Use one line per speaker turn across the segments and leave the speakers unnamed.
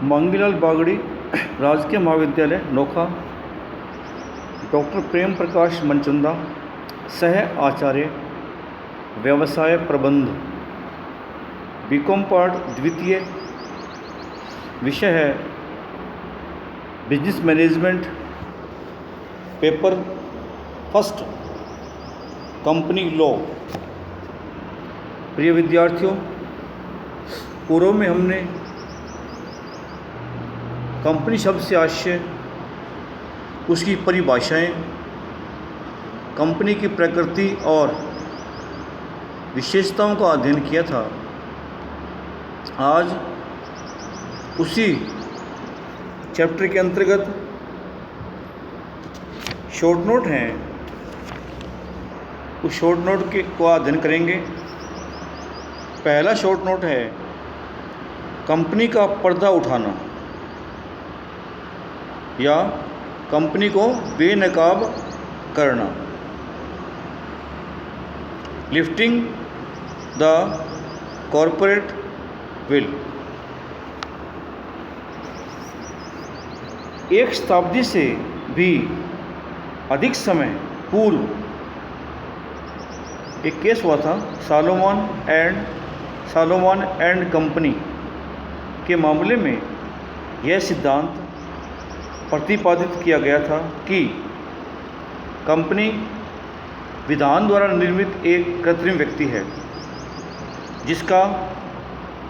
मांगीलाल बागड़ी, राजकीय महाविद्यालय नोखा, डॉक्टर प्रेम प्रकाश मनचंदा, सह आचार्य, व्यवसाय प्रबंध, बीकॉम पार्ट द्वितीय। विषय है business management, paper first, company law. प्रिय विद्यार्थियों, पूर्व में हमने कंपनी शब्द से आशय, उसकी परिभाषाएं, कंपनी की प्रकृति और विशेषताओं का अध्ययन किया था। आज उसी चैप्टर के अंतर्गत शॉर्ट नोट हैं, उस शॉर्ट नोट के को अध्ययन करेंगे। पहला शॉर्ट नोट है कंपनी का पर्दा उठाना या कंपनी को बेनकाब करना, लिफ्टिंग द कॉरपोरेट विल। एक शताब्दी से भी अधिक समय पूर्व एक केस हुआ था, सालोमन एंड कंपनी के मामले में यह सिद्धांत प्रतिपादित किया गया था कि कंपनी विधान द्वारा निर्मित एक कृत्रिम व्यक्ति है जिसका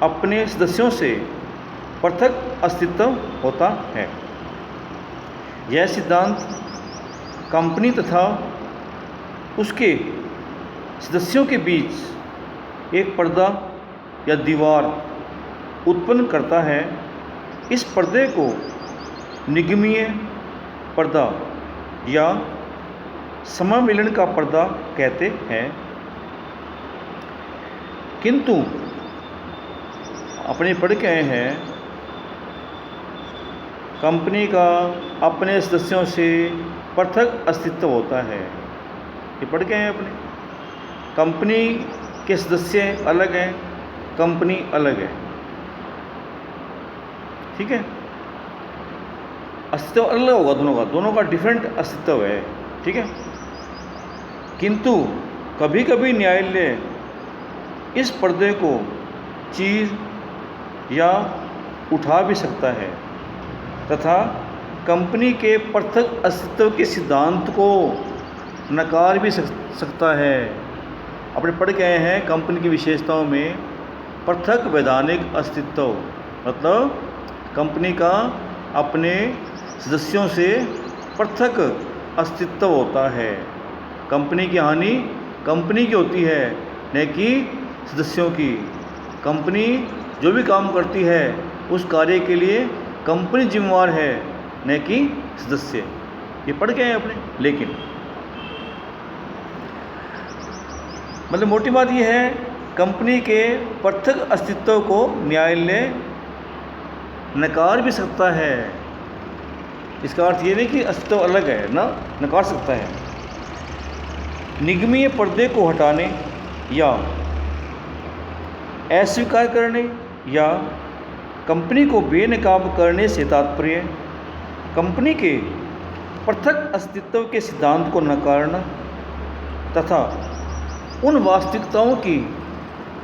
अपने सदस्यों से पृथक अस्तित्व होता है। यह सिद्धांत कंपनी तथा उसके सदस्यों के बीच एक पर्दा या दीवार उत्पन्न करता है। इस पर्दे को निगमीय पर्दा या समामेलन का पर्दा कहते हैं। किंतु अपने पढ़ के आए हैं, कंपनी का अपने सदस्यों से पृथक अस्तित्व होता है। ये पढ़ के आए हैं अपने। कंपनी के सदस्य अलग हैं, कंपनी अलग है, ठीक है। अस्तित्व अलग होगा दोनों का डिफरेंट अस्तित्व है, ठीक है। किंतु कभी कभी न्यायालय इस पर्दे को चीर या उठा भी सकता है तथा कंपनी के पृथक अस्तित्व के सिद्धांत को नकार भी सकता है। अपने पढ़ के आए हैं कंपनी की विशेषताओं में पृथक वैधानिक अस्तित्व, मतलब कंपनी का अपने सदस्यों से पृथक अस्तित्व होता है। कंपनी की हानि कंपनी की होती है, न कि सदस्यों की। कंपनी जो भी काम करती है उस कार्य के लिए कंपनी जिम्मेवार है, न कि सदस्य। ये पढ़ के आए अपने। लेकिन मतलब मोटी बात यह है, कंपनी के पृथक अस्तित्व को न्यायालय नकार भी सकता है। इसका अर्थ ये नहीं कि अस्तित्व अलग है, ना, नकार सकता है। निगमीय पर्दे को हटाने या अस्वीकार करने या कंपनी को बेनकाब करने से तात्पर्य कंपनी के पृथक अस्तित्व के सिद्धांत को नकारना तथा उन वास्तविकताओं की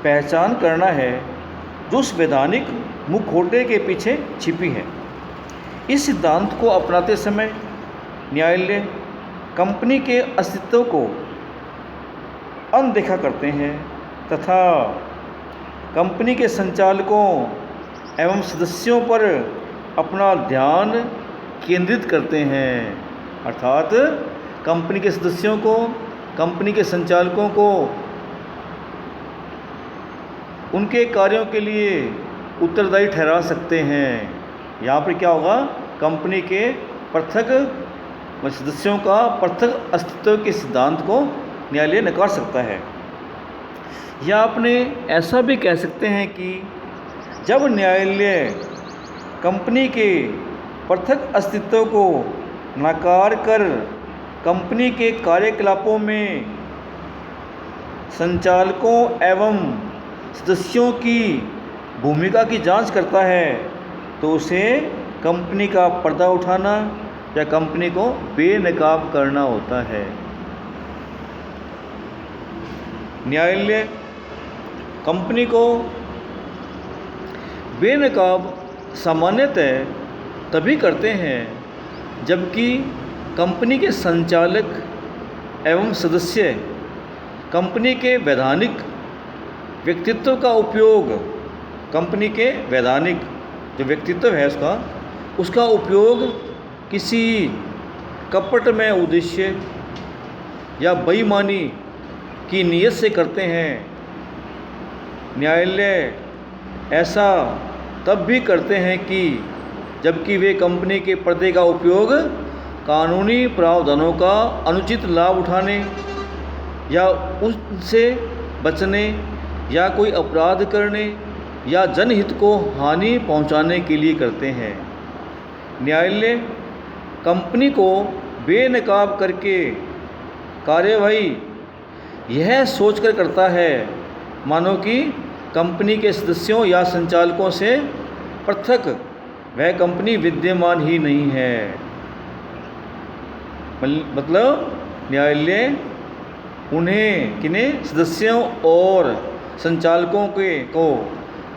पहचान करना है जो उस वैधानिक मुखौटे के पीछे छिपी है। इस सिद्धांत को अपनाते समय न्यायालय कंपनी के अस्तित्व को अनदेखा करते हैं तथा कंपनी के संचालकों एवं सदस्यों पर अपना ध्यान केंद्रित करते हैं। अर्थात कंपनी के सदस्यों को, कंपनी के संचालकों को उनके कार्यों के लिए उत्तरदायी ठहरा सकते हैं। यहाँ पर क्या होगा, कंपनी के पृथक सदस्यों का पृथक अस्तित्व के सिद्धांत को न्यायालय नकार सकता है। या आपने ऐसा भी कह सकते हैं कि जब न्यायालय कंपनी के पृथक अस्तित्व को नकार कर कंपनी के कार्यकलापों में संचालकों एवं सदस्यों की भूमिका की जांच करता है तो उसे कंपनी का पर्दा उठाना या कंपनी को बेनकाब करना होता है। न्यायालय कंपनी को बेनकाब सामान्यतः तभी करते हैं जबकि कंपनी के संचालक एवं सदस्य कंपनी के वैधानिक व्यक्तित्व का उपयोग, कंपनी के वैधानिक जो व्यक्तित्व है उसका उपयोग किसी कपटमय उद्देश्य या बेईमानी की नीयत से करते हैं। न्यायालय ऐसा तब भी करते हैं कि जबकि वे कंपनी के पर्दे का उपयोग कानूनी प्रावधानों का अनुचित लाभ उठाने या उससे बचने या कोई अपराध करने या जनहित को हानि पहुंचाने के लिए करते हैं। न्यायालय कंपनी को बेनकाब करके कार्यवाही यह सोचकर करता है मानो कि कंपनी के सदस्यों या संचालकों से पृथक वह कंपनी विद्यमान ही नहीं है। मतलब न्यायालय उन्हें किन्हें सदस्यों और संचालकों को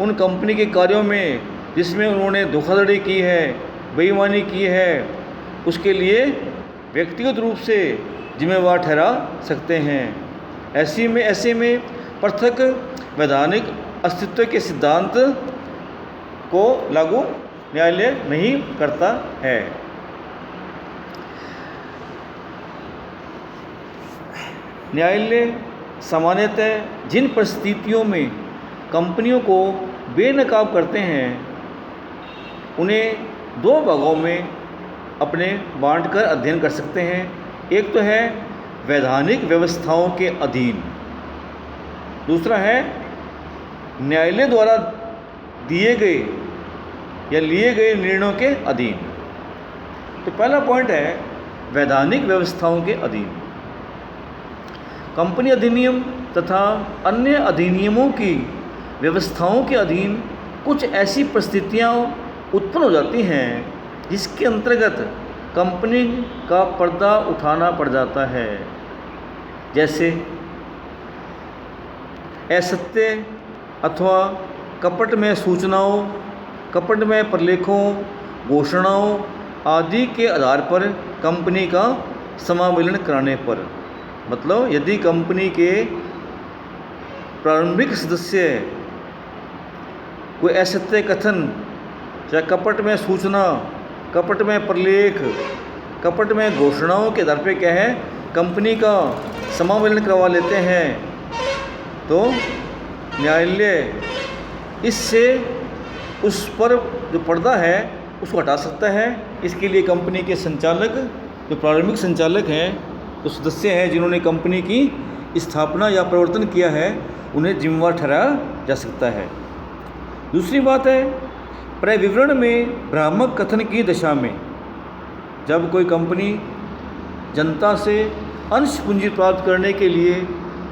उन कंपनी के कार्यों में जिसमें उन्होंने धोखाधड़ी की है, बेईमानी की है, उसके लिए व्यक्तिगत रूप से जिम्मेवार ठहरा सकते हैं। ऐसे में पृथक वैधानिक अस्तित्व के सिद्धांत को लागू न्यायालय नहीं करता है। न्यायालय सामान्यतः जिन परिस्थितियों में कंपनियों को बेनकाब करते हैं उन्हें दो भागों में अपने बांटकर अध्ययन कर सकते हैं। एक तो है वैधानिक व्यवस्थाओं के अधीन, दूसरा है न्यायालय द्वारा दिए गए या लिए गए निर्णयों के अधीन। तो पहला पॉइंट है वैधानिक व्यवस्थाओं के अधीन। कंपनी अधिनियम तथा अन्य अधिनियमों की व्यवस्थाओं के अधीन कुछ ऐसी परिस्थितियां उत्पन्न हो जाती हैं जिसके अंतर्गत कंपनी का पर्दा उठाना पड़ जाता है। जैसे असत्य अथवा कपट में सूचनाओं, कपट में प्रलेखों, घोषणाओं आदि के आधार पर कंपनी का समावेलन कराने पर, मतलब यदि कंपनी के प्रारंभिक सदस्य कोई असत्य कथन या कपट में सूचना, कपट में प्रलेख, कपट में घोषणाओं के आधार पर क्या है कंपनी का समावेलन करवा लेते हैं तो न्यायालय इससे उस पर जो पर्दा है उसको हटा सकता है। इसके लिए कंपनी के संचालक, जो प्रारंभिक संचालक हैं, जो सदस्य हैं जिन्होंने कंपनी की स्थापना या प्रवर्तन किया है, उन्हें जिम्मेवार ठहराया जा सकता है। दूसरी बात है प्रविवरण में भ्रामक कथन की दशा में, जब कोई कंपनी जनता से अंश पूंजी प्राप्त करने के लिए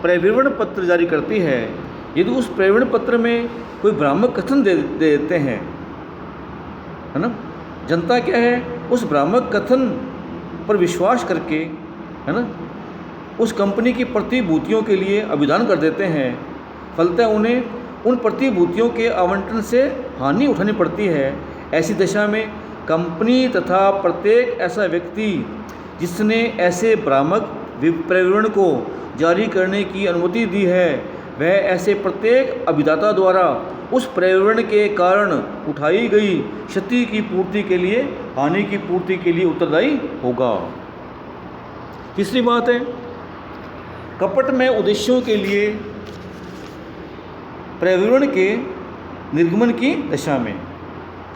प्रविवरण पत्र जारी करती है, यदि उस प्रविवरण पत्र में कोई भ्रामक कथन दे देते हैं, है ना, जनता क्या है उस भ्रामक कथन पर विश्वास करके, है ना, उस कंपनी की प्रतिभूतियों के लिए अभिदान कर देते हैं। फलतः उन्हें उन प्रतिभूतियों के आवंटन से हानि उठानी पड़ती है। ऐसी दशा में कंपनी तथा प्रत्येक ऐसा व्यक्ति जिसने ऐसे भ्रामक प्रविवरण को जारी करने की अनुमति दी है, वह ऐसे प्रत्येक अभिदाता द्वारा उस प्रविवरण के कारण उठाई गई क्षति की पूर्ति के लिए, हानि की पूर्ति के लिए उत्तरदायी होगा। तीसरी बात है कपट में उद्देश्यों के लिए प्रविवरण के निर्गमन की दशा में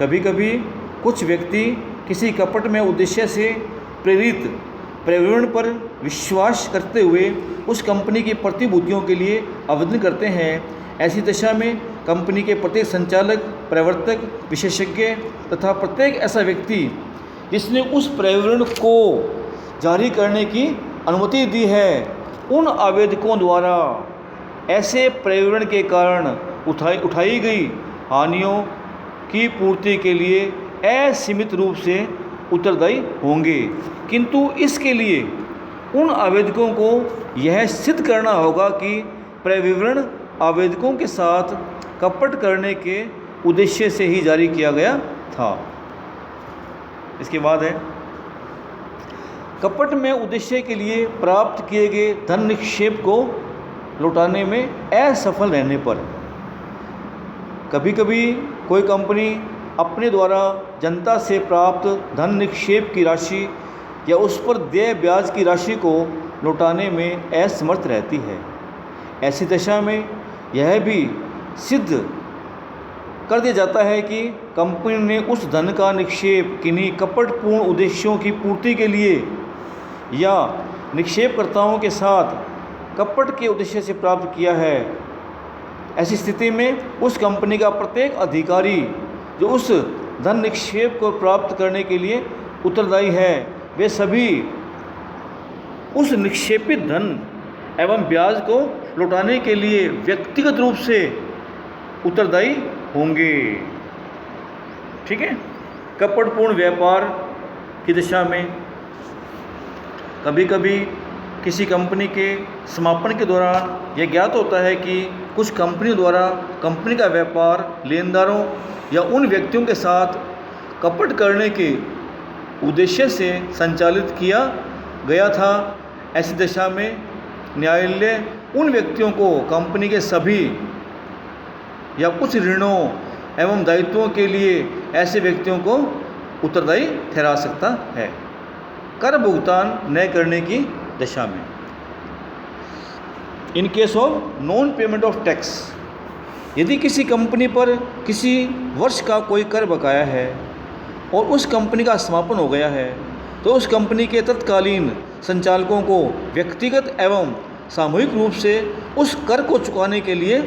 कभी कभी कुछ व्यक्ति किसी कपट में उद्देश्य से प्रेरित प्रविवरण पर विश्वास करते हुए उस कंपनी की प्रतिभूतियों के लिए आवेदन करते हैं। ऐसी दशा में कंपनी के प्रत्येक संचालक, प्रवर्तक, विशेषज्ञ तथा प्रत्येक ऐसा व्यक्ति जिसने उस प्रविवरण को जारी करने की अनुमति दी है, उन आवेदकों द्वारा ऐसे प्रविवरण के कारण उठाई गई हानियों की पूर्ति के लिए असीमित रूप से उत्तरदायी होंगे, किंतु इसके लिए उन आवेदकों को यह सिद्ध करना होगा कि प्रविवरण आवेदकों के साथ कपट करने के उद्देश्य से ही जारी किया गया था। इसके बाद है, कपट में उद्देश्य के लिए प्राप्त किए गए धन निक्षेप को लौटाने में असफल रहने पर कभी कभी कोई कंपनी अपने द्वारा जनता से प्राप्त धन निक्षेप की राशि या उस पर देय ब्याज की राशि को लौटाने में असमर्थ रहती है। ऐसी दशा में यह भी सिद्ध कर दिया जाता है कि कंपनी ने उस धन का निक्षेप किन्हीं कपटपूर्ण उद्देश्यों की पूर्ति के लिए या निक्षेपकर्ताओं के साथ कपट के उद्देश्य से प्राप्त किया है। ऐसी स्थिति में उस कंपनी का प्रत्येक अधिकारी जो उस धन निक्षेप को प्राप्त करने के लिए उत्तरदायी है, वे सभी उस निक्षेपित धन एवं ब्याज को लौटाने के लिए व्यक्तिगत रूप से उत्तरदायी होंगे। ठीक है। कपटपूर्ण व्यापार की दिशा में कभी कभी किसी कंपनी के समापन के दौरान यह ज्ञात होता है कि कुछ कंपनियों द्वारा कंपनी का व्यापार लेनदारों या उन व्यक्तियों के साथ कपट करने के उद्देश्य से संचालित किया गया था। ऐसी दशा में न्यायालय उन व्यक्तियों को कंपनी के सभी या कुछ ऋणों एवं दायित्वों के लिए ऐसे व्यक्तियों को उत्तरदायी ठहरा सकता है। कर भुगतान न करने की दशा में, in case of non payment of tax, यदि किसी कंपनी पर किसी वर्ष का कोई कर बकाया है और उस कंपनी का समापन हो गया है, तो उस कंपनी के तत्कालीन संचालकों को व्यक्तिगत एवं सामूहिक रूप से उस कर को चुकाने के लिए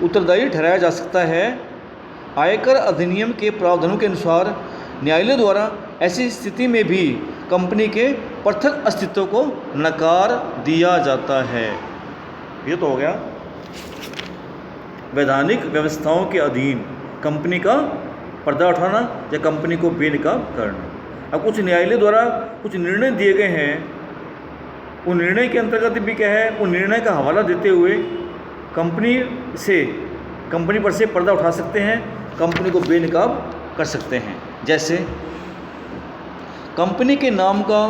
उत्तरदायी ठहराया जा सकता है। आयकर अधिनियम के प्रावधानों के अनुसार न्यायालय द्वारा ऐसी स्थिति में भी कंपनी के पृथक अस्तित्व को नकार दिया जाता है। ये तो हो गया वैधानिक व्यवस्थाओं के अधीन कंपनी का पर्दा उठाना या कंपनी को बेनकाब करना। अब कुछ न्यायालय द्वारा कुछ निर्णय दिए गए हैं, उन निर्णय के अंतर्गत भी क्या है, उन निर्णय का हवाला देते हुए कंपनी पर से पर्दा उठा सकते हैं, कंपनी को बेनकाब कर सकते हैं। जैसे कंपनी के नाम का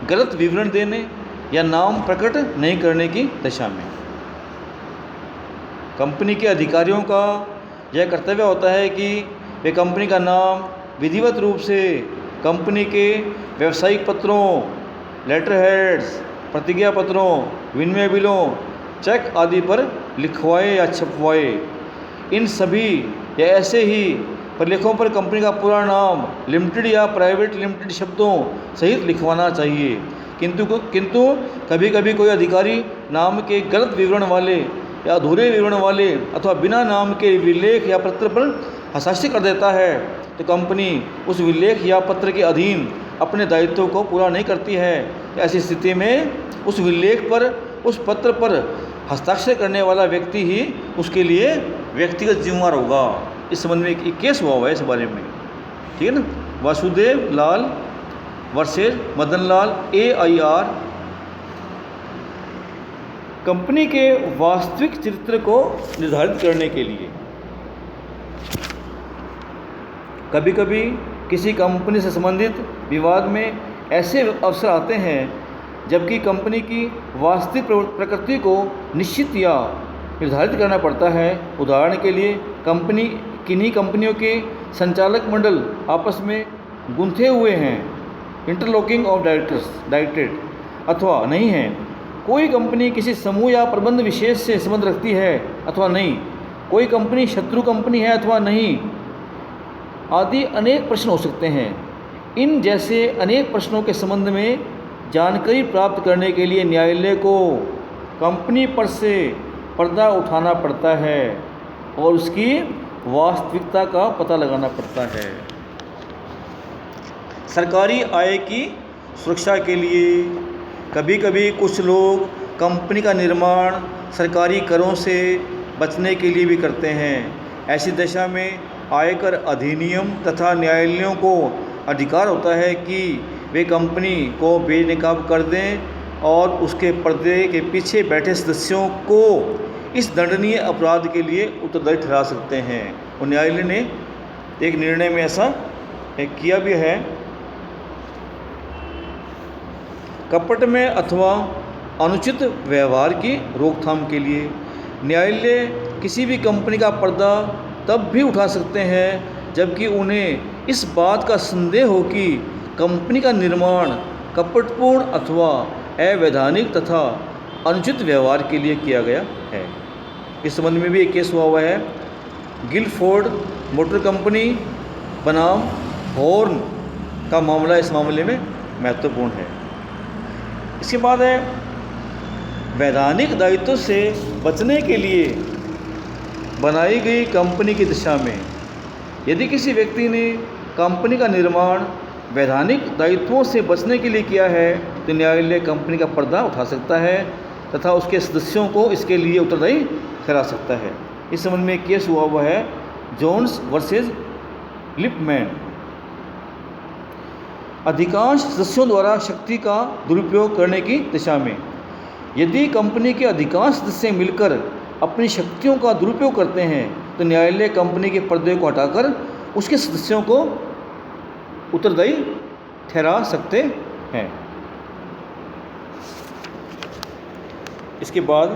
गलत विवरण देने या नाम प्रकट नहीं करने की दशा में कंपनी के अधिकारियों का यह कर्तव्य होता है कि वे कंपनी का नाम विधिवत रूप से कंपनी के व्यावसायिक पत्रों, लेटर हेड्स, प्रतिज्ञा पत्रों, विनिमय बिलों, चेक आदि पर लिखवाए या छपवाए। इन सभी या ऐसे ही प्रलेखों पर कंपनी का पूरा नाम लिमिटेड या प्राइवेट लिमिटेड शब्दों सहित लिखवाना चाहिए। किंतु कभी कभी कोई अधिकारी नाम के गलत विवरण वाले या अधूरे विवरण वाले अथवा बिना नाम के विलेख या पत्र पर हस्ताक्षर कर देता है, तो कंपनी उस विलेख या पत्र के अधीन अपने दायित्वों को पूरा नहीं करती है। ऐसी स्थिति में उस विलेख पर, उस पत्र पर हस्ताक्षर करने वाला व्यक्ति ही उसके लिए व्यक्तिगत जिम्मेदार होगा। इस संबंध में एक केस हुआ है इस बारे में, ठीक है ना, वासुदेव लाल versus Madan Lal AIR। Company के वास्तविक चरित्र को निर्धारित करने के लिए कभी कभी किसी कंपनी से संबंधित विवाद में ऐसे अवसर आते हैं जबकि कंपनी की वास्तविक प्रकृति को निश्चित या निर्धारित करना पड़ता है। उदाहरण के लिए किन्हीं कंपनियों के संचालक मंडल आपस में गुंथे हुए हैं, इंटरलॉकिंग ऑफ डायरेक्टरेट अथवा नहीं है। कोई कंपनी किसी समूह या प्रबंध विशेष से संबंध रखती है अथवा नहीं, कोई कंपनी शत्रु कंपनी है अथवा नहीं, आदि अनेक प्रश्न हो सकते हैं। इन जैसे अनेक प्रश्नों के संबंध में जानकारी प्राप्त करने के लिए न्यायालय को कंपनी पर से पर्दा उठाना पड़ता है और उसकी वास्तविकता का पता लगाना पड़ता है। सरकारी आय की सुरक्षा के लिए कभी कभी कुछ लोग कंपनी का निर्माण सरकारी करों से बचने के लिए भी करते हैं। ऐसी दशा में आयकर अधिनियम तथा न्यायालयों को अधिकार होता है कि वे कंपनी को बेनकाब कर दें और उसके पर्दे के पीछे बैठे सदस्यों को इस दंडनीय अपराध के लिए उत्तरदायी ठहरा सकते हैं। और न्यायालय ने एक निर्णय में ऐसा किया भी है। कपट में अथवा अनुचित व्यवहार की रोकथाम के लिए न्यायालय किसी भी कंपनी का पर्दा तब भी उठा सकते हैं जबकि उन्हें इस बात का संदेह हो कि कंपनी का निर्माण कपटपूर्ण अथवा अवैधानिक तथा अनुचित व्यवहार के लिए किया गया है। इस संबंध में भी एक केस हुआ है। गिलफोर्ड मोटर कंपनी बनाम हॉर्न का मामला इस मामले में महत्वपूर्ण है। इसके बाद है वैधानिक दायित्व से बचने के लिए बनाई गई कंपनी की दिशा में यदि किसी व्यक्ति ने कंपनी का निर्माण वैधानिक दायित्वों से बचने के लिए किया है तो न्यायालय कंपनी का पर्दा उठा सकता है तथा उसके सदस्यों को इसके लिए उत्तरदायी ठहरा सकता है। इस संबंध में एक केस हुआ है जोन्स वर्सेस लिपमैन। अधिकांश सदस्यों द्वारा शक्ति का दुरुपयोग करने की दिशा में यदि कंपनी के अधिकांश सदस्य मिलकर अपनी शक्तियों का दुरुपयोग करते हैं तो न्यायालय कंपनी के पर्दे को हटाकर उसके सदस्यों को उत्तरदायी ठहरा सकते हैं। इसके बाद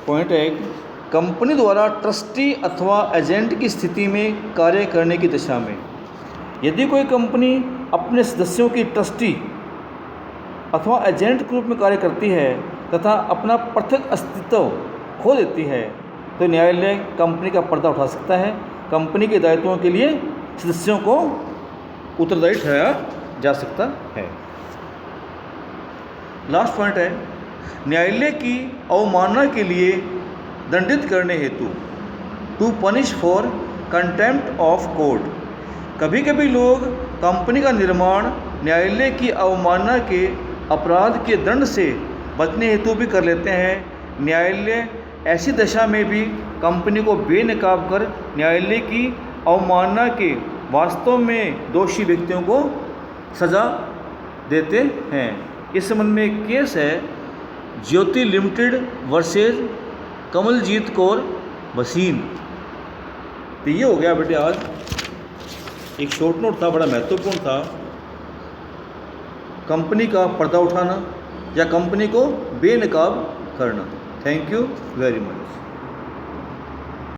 पॉइंट 1 कंपनी द्वारा ट्रस्टी अथवा एजेंट की स्थिति में कार्य करने की दिशा में यदि कोई कंपनी अपने सदस्यों की ट्रस्टी अथवा एजेंट के रूप में कार्य करती है तथा अपना पृथक अस्तित्व खो देती है तो न्यायालय कंपनी का पर्दा उठा सकता है। कंपनी के दायित्वों के लिए सदस्यों को उत्तरदायी ठहराया जा सकता है। लास्ट पॉइंट है न्यायालय की अवमानना के लिए दंडित करने हेतु to punish for contempt of court. कभी कभी लोग कंपनी का निर्माण न्यायालय की अवमानना के अपराध के दंड से बचने हेतु भी कर लेते हैं। न्यायालय ऐसी दशा में भी कंपनी को बेनकाब कर न्यायालय की अवमानना के वास्तव में दोषी व्यक्तियों को सज़ा देते हैं। इस संबंध में एक केस है ज्योति लिमिटेड वर्सेस कमलजीत कौर भसीन। तो ये हो गया बेटे आज एक शॉर्ट नोट था, बड़ा महत्वपूर्ण था। कंपनी का पर्दा उठाना या कंपनी को बेनकाब करना। Thank you very much.